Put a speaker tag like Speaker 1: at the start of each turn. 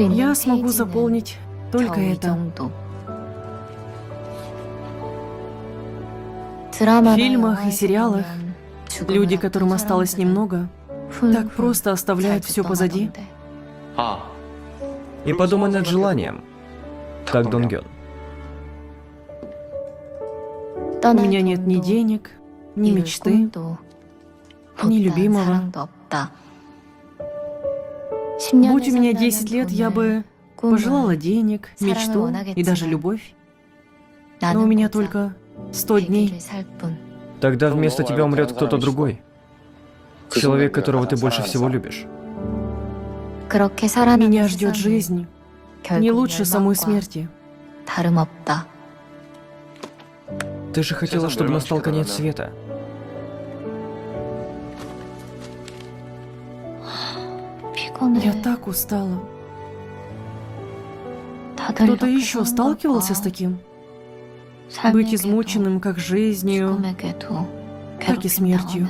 Speaker 1: Я смогу заполнить только это. В фильмах и сериалах люди, которым осталось немного, так просто оставляют все позади.
Speaker 2: И подумай над желанием. Так, Донгён.
Speaker 1: У меня нет ни денег, ни мечты, ни любимого. Будь у меня 10 лет, я бы пожелала денег, мечту и даже любовь. Но у меня только 100 дней.
Speaker 2: Тогда вместо тебя умрет кто-то другой. Человек, которого ты больше всего любишь.
Speaker 1: Меня ждет жизнь, не лучше самой смерти.
Speaker 2: Ты же хотела, чтобы настал конец света.
Speaker 1: Я так устала. Кто-то еще сталкивался с таким? Быть измученным как жизнью, так и смертью.